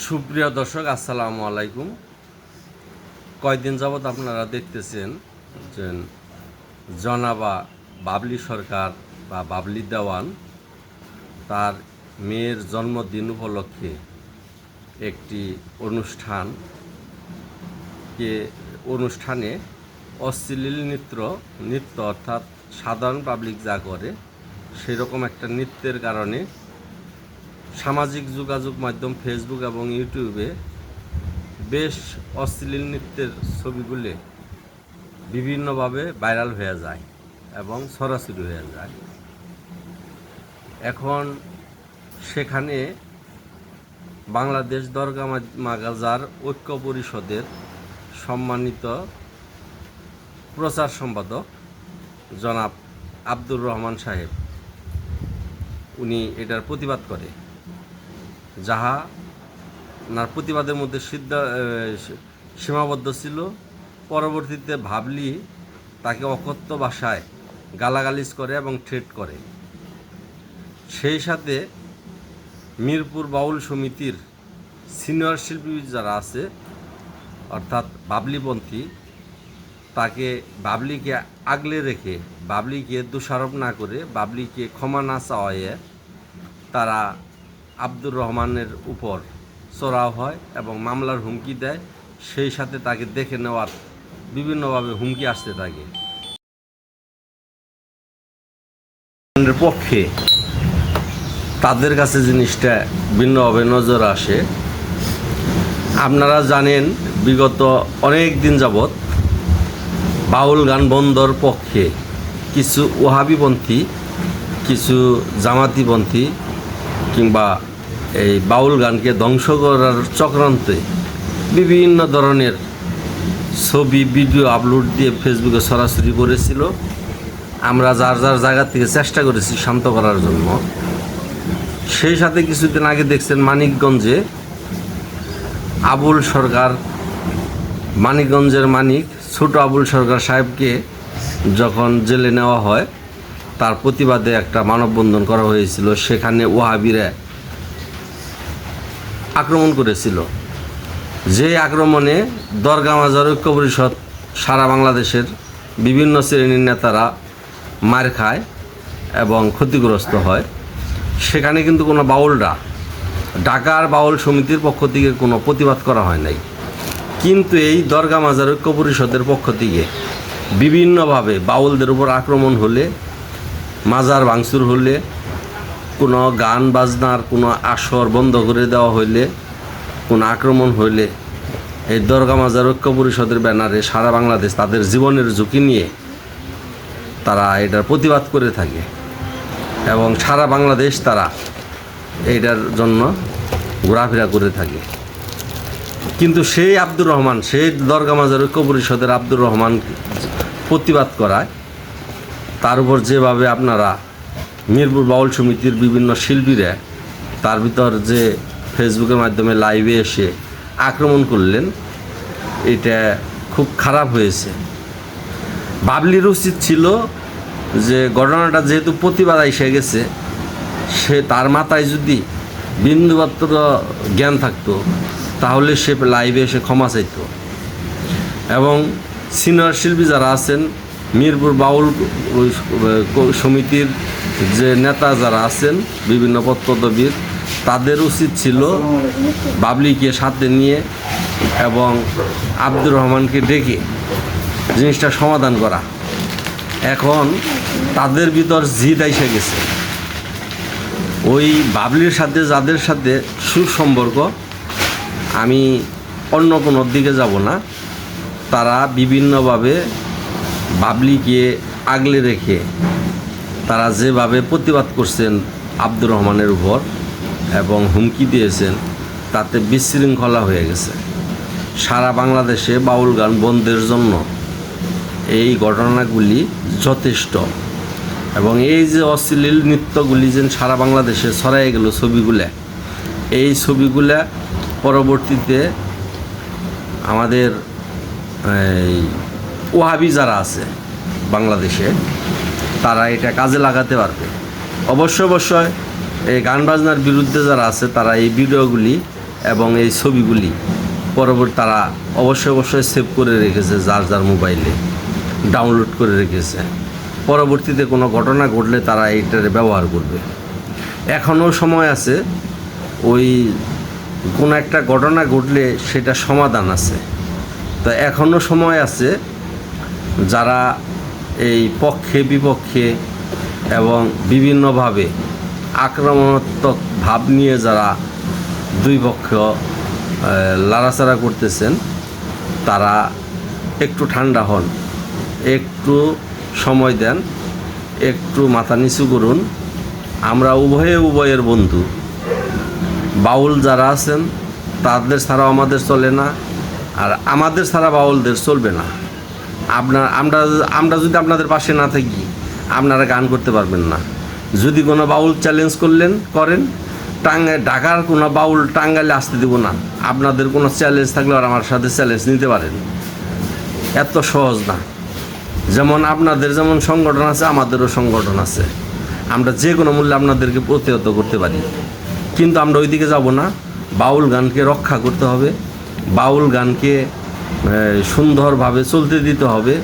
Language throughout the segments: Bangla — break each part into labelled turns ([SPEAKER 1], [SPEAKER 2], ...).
[SPEAKER 1] সুপ্রিয় দর্শক, আসসালামু আলাইকুম। কয়েকদিন যাবৎ আপনারা দেখতেছেন যে জনাবা বাবলি সরকার বা বাবলি দেওয়ান তার মেয়ের জন্মদিন উপলক্ষে একটি অনুষ্ঠানে অশ্লীল নৃত্য অর্থাৎ সাধারণ পাবলিক যা করে সেরকম একটা নৃত্যের কারণে সামাজিক যোগাযোগ মাধ্যম ফেসবুক এবং ইউটিউবে বেশ অশ্লীল নৃত্যের ছবিগুলি বিভিন্নভাবে ভাইরাল হয়ে যায় এবং ছড়াছড়ি হয়ে যায়। এখন সেখানে বাংলাদেশ দরগা মাজার ঐক্য পরিষদের সম্মানিত প্রচার সম্পাদক জনাব আব্দুর রহমান সাহেব উনি এটার প্রতিবাদ করে, যাহা ওনার প্রতিবাদের মধ্যে সীমাবদ্ধ ছিল। পরবর্তীতে ভাবলি তাকে অকথ্য ভাষায় গালাগালিজ করে এবং থ্রেট করে। সেই সাথে মিরপুর বাউল সমিতির সিনিয়র শিল্পী যারা আছে অর্থাৎ বাবলিপন্থী, তাকে বাবলিকে আগলে রেখে বাবলিকে দোষারোপ না করে বাবলিকে ক্ষমা না চাওয়ায় তারা আব্দুর রহমানের উপর চড়াও হয় এবং মামলার হুমকি দেয়। সেই সাথে তাকে দেখে নেওয়ার বিভিন্নভাবে হুমকি আসতে থাকে। পক্ষে তাদের কাছে জিনিসটা ভিন্নভাবে নজর আসে। আপনারা জানেন বিগত অনেক দিন যাবৎ বাউল গান বন্ধর পক্ষে কিছু ওহাবিপন্থী, কিছু জামাতিপন্থী কিংবা এই বাউল গানকে ধ্বংস করার চক্রান্তে বিভিন্ন ধরনের ছবি ভিডিও আপলোড দিয়ে ফেসবুকে সরাসরি করেছিল। আমরা যার যার জায়গা থেকে চেষ্টা করেছি শান্ত করার জন্য। সেই সাথে কিছুদিন আগে দেখছেন মানিকগঞ্জে আবুল সরকার, মানিকগঞ্জের মানিক ছোট আবুল সরকার সাহেবকে যখন জেলে নেওয়া হয় তার প্রতিবাদে একটা মানববন্ধন করা হয়েছিল। সেখানে ওহাবিরা আক্রমণ করেছিল। যে আক্রমণে দরগা মাজার ঐক্য পরিষদ সারা বাংলাদেশের বিভিন্ন শ্রেণীর নেতারা মার খায় এবং ক্ষতিগ্রস্ত হয়। সেখানে কিন্তু কোনো বাউলরা, ঢাকার বাউল সমিতির পক্ষ থেকে কোনো প্রতিবাদ করা হয় নাই। কিন্তু এই দরগা মাজার ঐক্য পরিষদের পক্ষ থেকে বিভিন্নভাবে বাউলদের উপর আক্রমণ হলে, মাজার ভাঙচুর হলে, কোনো গান বাজনার কোনো আসর বন্ধ করে দেওয়া হইলে, কোনো আক্রমণ হইলে এই দরগা মাজার ঐক্য পরিষদের ব্যানারে সারা বাংলাদেশ তাদের জীবনের ঝুঁকি নিয়ে তারা এটার প্রতিবাদ করে থাকে এবং সারা বাংলাদেশ তারা এইটার জন্য ঘোরাফেরা করে থাকে। কিন্তু সেই আব্দুর রহমান, সেই দরগা মাজার ঐক্য পরিষদের আব্দুর রহমান প্রতিবাদ করায় তার উপর যেভাবে আপনারা মিরপুর বাউল সমিতির বিভিন্ন শিল্পীরা তার ভিতর যে ফেসবুকের মাধ্যমে লাইভে এসে আক্রমণ করলেন, এটা খুব খারাপ হয়েছে। বাবলির উচিত ছিল যে ঘটনাটা যেহেতু প্রতিবাদ এসে গেছে, সে তার মাথায় যদি বিন্দুমাত্র জ্ঞান থাকতো তাহলে সে লাইভে এসে ক্ষমা চাইত। এবং সিনিয়র শিল্পী যারা আছেন, মিরপুর বাউল সমিতির যে নেতা যারা আছেন, বিভিন্ন পদবীর, তাদের উচিত ছিল বাবলিকে সাথে নিয়ে এবং আব্দুর রহমানকে ডেকে জিনিসটা সমাধান করা। এখন তাদের ভিতর জিদ এসে গেছে। ওই বাবলির সাথে যাদের সাথে সুসম্পর্ক, আমি অন্য কোনো দিকে যাব না, তারা বিভিন্নভাবে বাবলিকে আগলে রেখে তারা যেভাবে প্রতিবাদ করছেন আব্দুর রহমানের উপর এবং হুমকি দিয়েছেন, তাতে বিশৃঙ্খলা হয়ে গেছে। সারা বাংলাদেশে বাউল গান বন্ধের জন্য এই ঘটনাগুলি যথেষ্ট। এবং এই যে অশ্লীল নৃত্যগুলি যে সারা বাংলাদেশে ছড়াই গেল ছবিগুলা, এই ছবিগুলা পরবর্তীতে আমাদের ওহাবি যারা আছে বাংলাদেশে তারা এটা কাজে লাগাতে পারবে। অবশ্যই এই গান বাজনার বিরুদ্ধে যারা আছে তারা এই ভিডিওগুলি এবং এই ছবিগুলি পরবর্তী তারা অবশ্যই সেভ করে রেখেছে, যার যার মোবাইলে ডাউনলোড করে রেখেছে। পরবর্তীতে কোনো ঘটনা ঘটলে তারা এইটার ব্যবহার করবে। এখনও সময় আছে, ওই কোনো একটা ঘটনা ঘটলে সেটা সমাধান আছে। তো এখনও সময় আছে, যারা এই পক্ষে বিপক্ষে এবং বিভিন্নভাবে আক্রমণাত্মক ভাব নিয়ে যারা দুই পক্ষ লড়াচড়া করতেছেন, তারা একটু ঠান্ডা হন, একটু সময় দেন, একটু মাথা নিচু করুন। আমরা উভয়ের বন্ধু। বাউল যারা আছেন তাদের ছাড়াও আমাদের চলে না, আর আমাদের ছাড়া বাউলদের চলবে না। আমরা যদি আপনাদের পাশে না থাকি, আপনারা গান করতে পারবেন না। যদি কোনো বাউল চ্যালেঞ্জ করেন, ঢাকার কোনো বাউল টাঙ্গাইলে আসতে দেব না। আপনাদের কোনো চ্যালেঞ্জ থাকলে আর আমার সাথে চ্যালেঞ্জ নিতে পারেন, এত সহজ না। যেমন আপনাদের যেমন সংগঠন আছে, আমাদেরও সংগঠন আছে। আমরা যে কোনো মূল্যে আপনাদেরকে প্রতিহত করতে পারি, কিন্তু আমরা ওইদিকে যাব না। বাউল গানকে রক্ষা করতে হবে, বাউল গানকে সুন্দরভাবে চলতে দিতে হবে।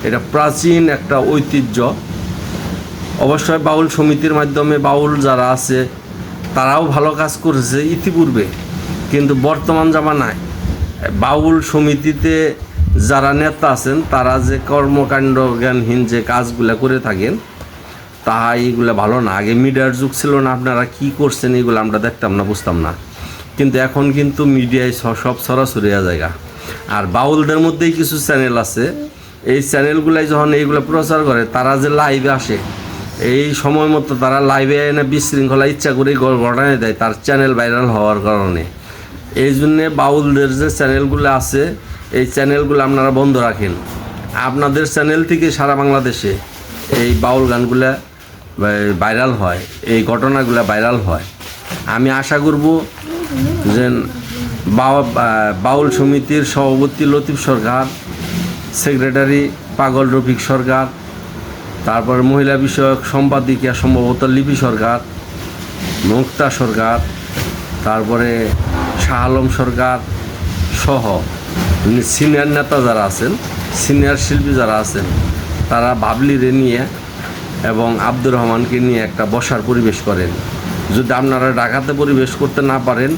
[SPEAKER 1] এটা প্রাচীন একটা ঐতিহ্য। অবশ্যই বাউল সমিতির মাধ্যমে বাউল যারা আছে তারাও ভালো কাজ করেছে ইতিপূর্বে, কিন্তু বর্তমান জামানায় বাউল সমিতিতে যারা নেতা আছেন তারা যে কর্মকাণ্ড জ্ঞানহীন যে কাজগুলো করে থাকেন, তাহা এইগুলো ভালো না। আগে মিডিয়ার যুগ ছিল না, আপনারা কি করছেন এগুলো আমরা দেখতাম না, বুঝতাম না। কিন্তু এখন কিন্তু মিডিয়ায় সব সরাসরি জায়গা। আর বাউলদের মধ্যেই কিছু চ্যানেল আছে, এই চ্যানেলগুলাই যখন এইগুলো প্রচার করে, তারা যে লাইভে আসে, এই সময় মতো তারা লাইভে এনে বিশৃঙ্খলা ইচ্ছা করেই ঘটানো দেয় তার চ্যানেল ভাইরাল হওয়ার কারণে। এই জন্যে বাউলদের যে চ্যানেলগুলো আছে, এই চ্যানেলগুলো আপনারা বন্ধ রাখেন। আপনাদের চ্যানেল থেকে সারা বাংলাদেশে এই বাউল গানগুলো ভাইরাল হয়, এই ঘটনাগুলো ভাইরাল হয়। আমি আশা করব যে বাউল সমিতির সভাপতি লতিফ সরকার, সেক্রেটারি পাগল রফিক সরকার, তারপর মহিলা বিষয়ক সম্পাদিকা সম্ভবত লিপি সরকার, মুক্তা সরকার, তারপরে শাহ আলম সরকার সহ সিনিয়র নেতা যারা আছেন, সিনিয়র শিল্পী যারা আছেন, তারা বাবলিরে নিয়ে এবং আব্দুর রহমানকে নিয়ে একটা বসার পরিবেশ করেন। যদি আপনারা ঢাকাতে পরিবেশ করতে না পারেন,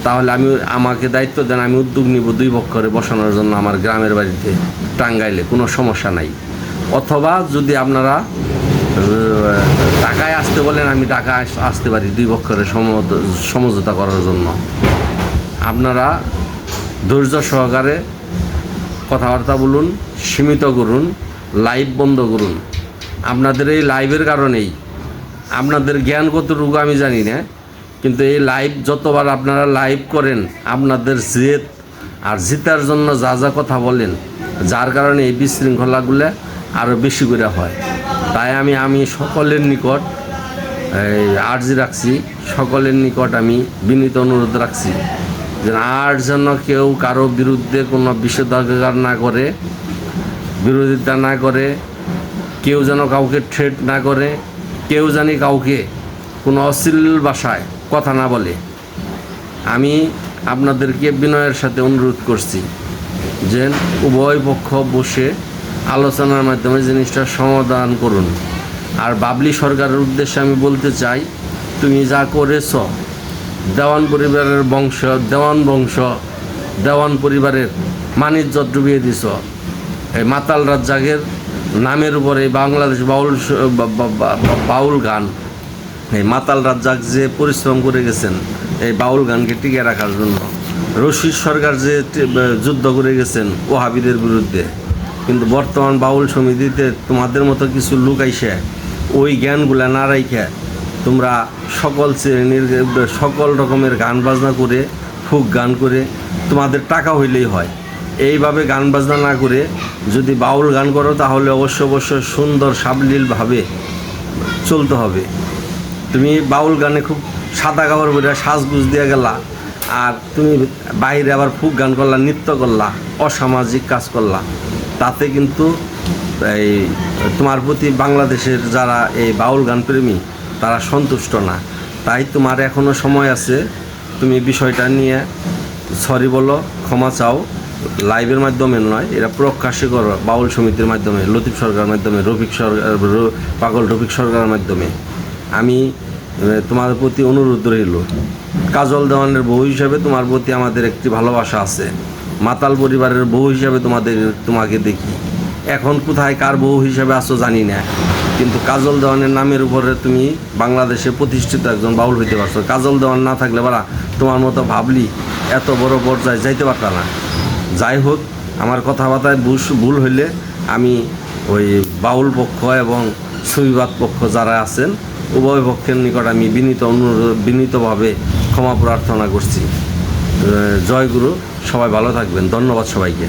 [SPEAKER 1] তাহলে আমাকে দায়িত্ব দেন, আমি উদ্যোগ নিব দুই পক্ষরে বসানোর জন্য আমার গ্রামের বাড়িতে টাঙ্গাইলে, কোনো সমস্যা নাই। অথবা যদি আপনারা ঢাকায় আসতে বলেন, আমি ঢাকায় আসতে পারি দুই পক্ষের সমঝোতা করার জন্য। আপনারা ধৈর্য সহকারে কথাবার্তা বলুন, সীমিত করুন, লাইভ বন্ধ করুন। আপনাদের এই লাইভের কারণেই, আপনাদের জ্ঞান কতটুকু আমি জানি না, কিন্তু এই লাইভ যতবার আপনারা লাইভ করেন, আপনাদের জেদ আর জিতার জন্য যা যা কথা বলেন, যার কারণে এই বিশৃঙ্খলাগুলো আরও বেশি করে হয়। তাই আমি সকলের নিকট আর্জি রাখছি, সকলের নিকট আমি বিনীত অনুরোধ রাখছি যে আর যেন কেউ কারো বিরুদ্ধে কোনো বিষেধাজ্ঞা না করে, বিরোধিতা না করে, কেউ যেন কাউকে থ্রেট না করে, কেউ জানি কাউকে কোনো অশ্লীল ভাষায় কথা না বলে। আমি আপনাদেরকে বিনয়ের সাথে অনুরোধ করছি যে উভয় পক্ষ বসে আলোচনার মাধ্যমে জিনিসটা সমাধান করুন। আর বাবলি সরকারের উদ্দেশ্যে আমি বলতে চাই, তুমি যা করেছ, দেওয়ান পরিবারের বংশ, দেওয়ান পরিবারের মানিজ্জত ডুবিয়ে দিছ। এই মাতাল রাজ্জাকের নামের উপরে বাংলাদেশ বাউল গান, এই মাতাল রাজ্জাক যে পরিশ্রম করে গেছেন এই বাউল গানকে টিকে রাখার জন্য, রশিদ সরকার যে যুদ্ধ করে গেছেন ওহাবিদের বিরুদ্ধে, কিন্তু বর্তমান বাউল সমিতিতে তোমাদের মতো কিছু লোক আইসে ওই জ্ঞানগুলা না রাইখে তোমরা সকল শ্রেণীর সকল রকমের গান বাজনা করে, ফোক গান করে তোমাদের টাকা হইলেই হয়। এইভাবে গান বাজনা না করে যদি বাউল গান করো, তাহলে অবশ্যই সুন্দর সাবলীলভাবে চলতে হবে। তুমি বাউল গানে খুব সাদা কাপড় পরে সাজগুজ দিয়ে গেলা, আর তুমি বাইরে আবার ফোক গান করলা, নৃত্য করলা, অসামাজিক কাজ করলা, তাতে কিন্তু এই তোমার প্রতি বাংলাদেশের যারা এই বাউল গান প্রেমী তারা সন্তুষ্ট না। তাই তোমার এখনও সময় আছে, তুমি বিষয়টা নিয়ে সরি বলো, ক্ষমা চাও, লাইভের মাধ্যমে নয়, এরা প্রকাশ্যে করো বাউল সমিতির মাধ্যমে, লতিফ সরকারের মাধ্যমে, পাগল রফিক সরকারের মাধ্যমে। আমি তোমাদের প্রতি অনুরোধ রইল, কাজল দেওয়ানের বউ হিসাবে তোমার প্রতি আমাদের একটি ভালোবাসা আছে, মাতাল পরিবারের বউ হিসাবে তোমাকে দেখি। এখন কোথায় কার বউ হিসাবে আসো জানি না, কিন্তু কাজল দেওয়ানের নামের উপরে তুমি বাংলাদেশে প্রতিষ্ঠিত একজন বাউল হইতে পারছো। কাজল দেওয়ান না থাকলে বারা তোমার মতো ভাবলি এত বড় পর্যায়ে যাইতে পারতা না। যাই হোক, আমার কথাবার্তায় ভুল হইলে আমি ওই বাউল পক্ষ এবং সুবিবাদ পক্ষ যারা আছেন উভয় পক্ষের নিকট আমি বিনীতভাবে ক্ষমা প্রার্থনা করছি। জয় গুরু, সবাই ভালো থাকবেন। ধন্যবাদ সবাইকে।